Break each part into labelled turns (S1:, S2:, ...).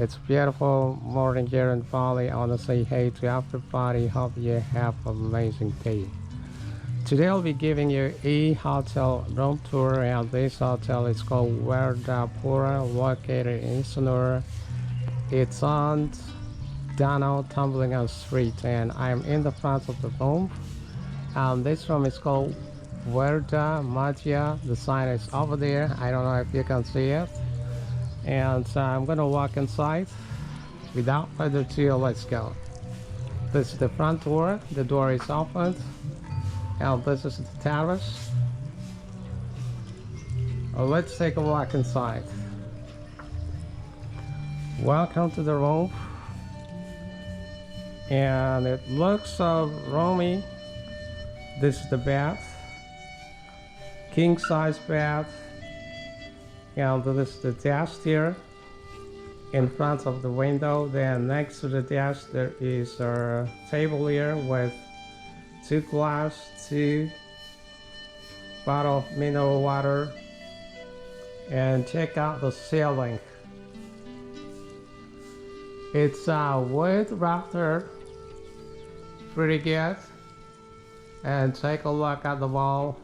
S1: It's beautiful morning here in Bali. I want to say hey to everybody. Hope you have an amazing day. Today I'll be giving you a hotel room tour, and this hotel is called Werdhapura, located in Sanur. It's on Danau Tanblingan Street, and I'm in the front of the room. This room is called Werdhapura. The sign is over there. I don't know if you can see it. And I'm gonna walk inside. Without further ado, let's go. This is the front door. The door is opened. And this is the terrace. Let's take a walk inside. Welcome to the room. And it looks so roomy. This is the bed. King size bed. And this is the desk here in front of the window. Then next to the desk there is a table here with 2 glass, 2 bottle of mineral water. And check out the ceiling. It's wood rafter, pretty good. And take a look at the wall.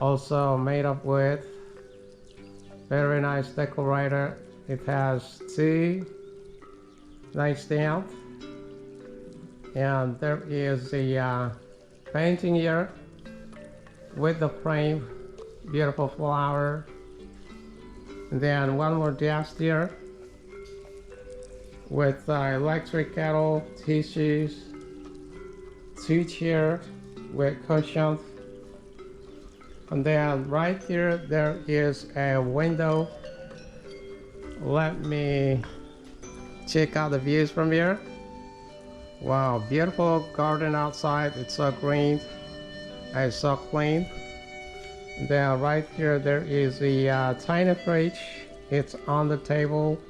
S1: Also made of wood, very nice decorator. It has 2 nightstands, and there is a painting here with the frame, beautiful flower. And then one more desk here with electric kettle, tissues, 2 chairs with cushions. And then right here there is a window. Let me check out the views from here. Wow, beautiful garden outside. It's so green and so clean. And then right here there is a tiny fridge. It's on the table.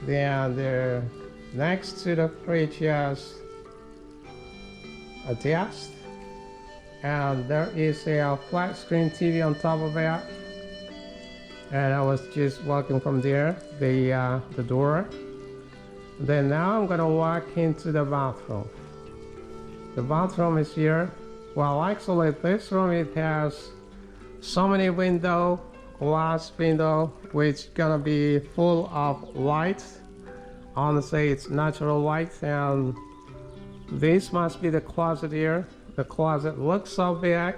S1: Then there next to the fridge is a desk. And there is a flat screen TV on top of it. And I was just walking from there, the door. Then now I'm gonna walk into the bathroom. The bathroom is here. Well, actually this room, it has so many glass window, which gonna be full of light. Honestly, it's natural light. And this must be the closet here. The closet looks so big,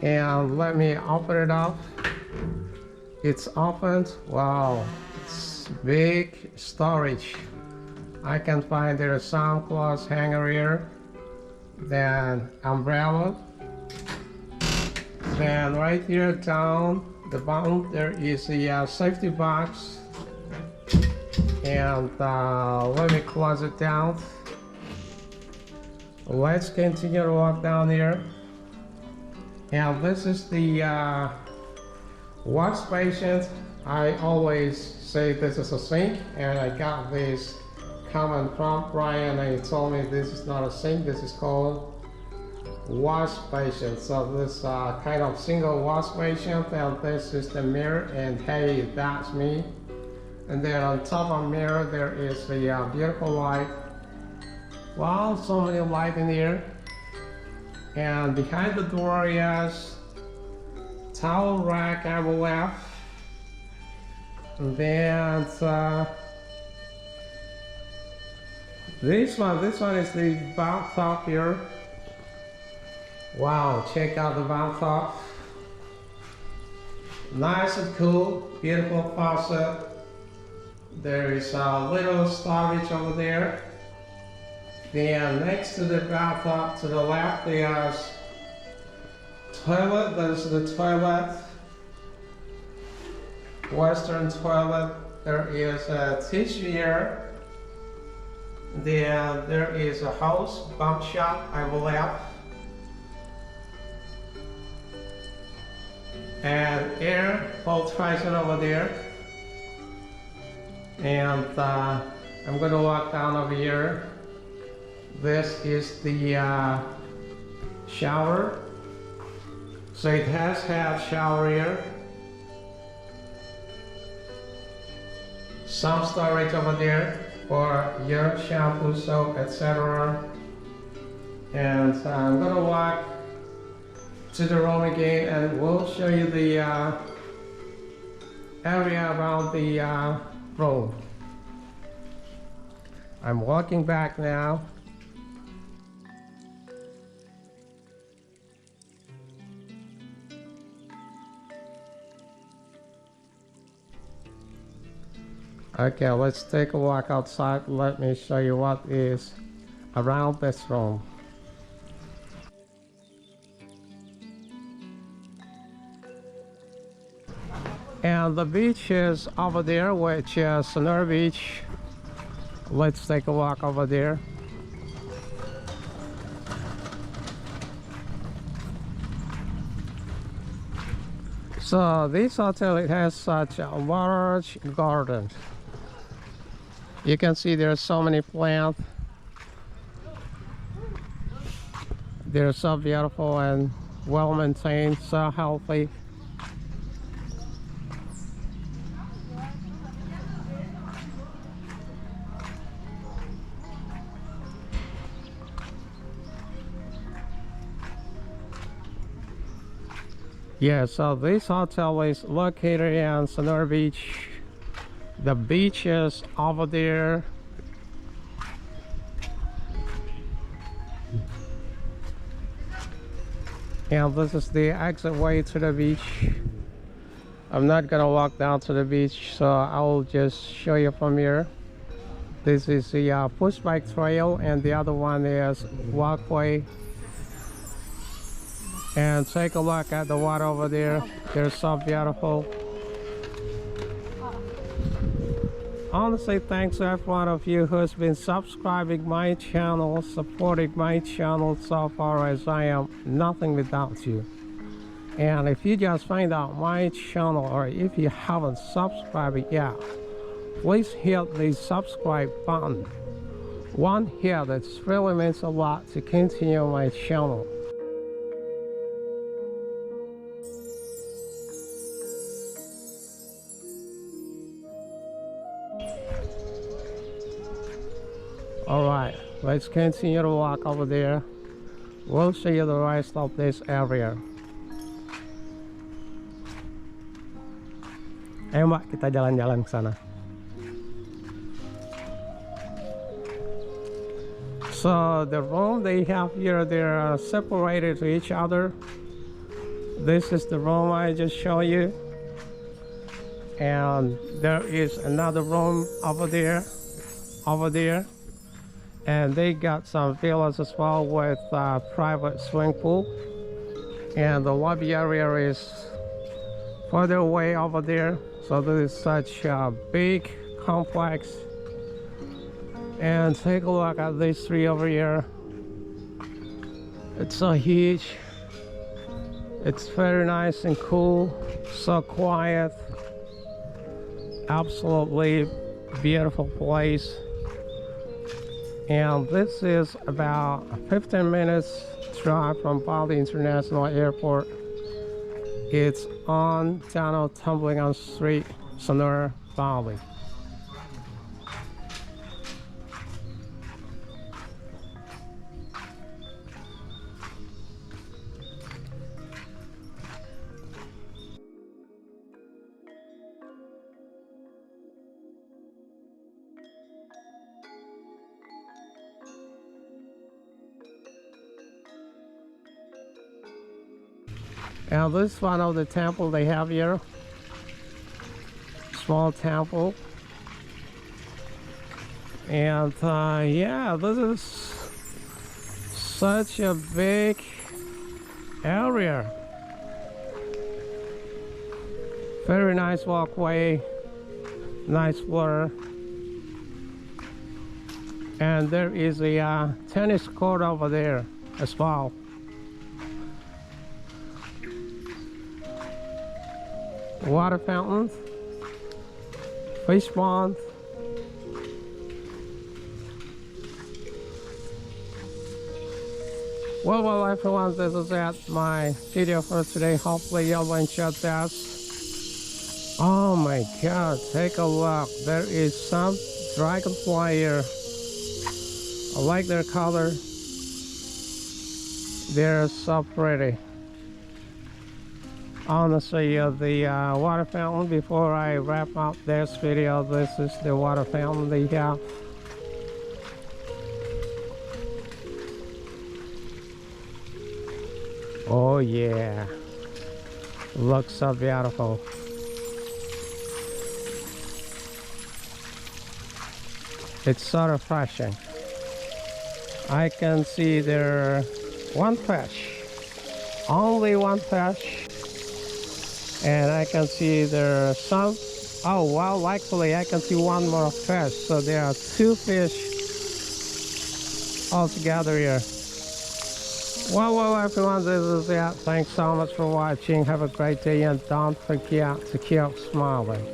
S1: and let me open it up. It's opened. Wow, it's big storage. I can find there's some clothes hanger here, then umbrella. Then right here down the bottom there is a safety box, and let me close it down. Let's continue to walk down here. And this is the wash basin. I always say this is a sink, and I got this comment from Brian, and he told me this is not a sink, this is called wash basin. So this kind of single wash basin, and this is the mirror, and hey, that's me. And then on top of the mirror there is a beautiful light. Wow, so many light in here. And behind the door is towel rack on the left. And then this one is the bathtub here. Wow, check out the bathtub. Nice and cool, beautiful faucet. There is a little storage over there. Then next to the bathtub to the left there's toilet. There's the toilet, western toilet. There is a tissue here. Then there is a hose, pump shot, I believe. And air filtration over there. And I'm gonna walk down over here. This is the shower. So it has had shower here. some storage over there for your shampoo, soap, etc. And I'm gonna walk to the room again and we'll show you the area around the road. I'm walking back now. Okay, let's take a walk outside. Let me show you what is around this room. And the beach is over there, which is Sanur Beach. Let's take a walk over there. So this hotel, it has such a large garden. You can see there's so many plants. They're so beautiful and well maintained, so healthy. Yeah, so this hotel is located in Sanur Beach. The beach is over there. And this is the exit way to the beach. I'm not gonna walk down to the beach, so I'll just show you from here. This is the push bike trail, and the other one is walkway. And take a look at the water over there. They're so beautiful. Honestly, thanks to every one of you who's been subscribing my channel, supporting my channel so far, as I am nothing without you. And if you just find out my channel, or if you haven't subscribed yet, please hit the subscribe button. One hit, that really means a lot to continue my channel. Alright, let's continue to walk over there. We'll show you the rest of this area. Ayo Mbak, kita jalan-jalan ke sana. So the room they have here, they're separated to each other. This is the room I just showed you. And there is another room over there. And they got some villas as well with a private swimming pool. And the lobby area is further away over there. So this is such a big complex. And take a look at these three over here. It's so huge. It's very nice and cool, so quiet. Absolutely beautiful place. And this is about 15 minutes drive from Bali International Airport. It's on Danau Tanblingan Street, Sanur, Bali. And this is one of the temple they have here. Small temple. And yeah, this is such a big area. Very nice walkway, nice water. And there is a tennis court over there as well. Water fountains, fish pond. Well everyone, this is it, my video for today. Hopefully you all enjoyed this. Oh my god, take a look. There is some dragonfly here. I like their color. They're so pretty. Honestly, the water fountain, before I wrap up this video, this is the water fountain they have. Oh yeah, looks so beautiful. It's so refreshing. I can see there one fish, only one fish, and I can see there some. Oh well, actually I can see one more fish, so there are two fish altogether here. Well everyone, this is it. Thanks so much for watching. Have a great day, and don't forget to keep smiling.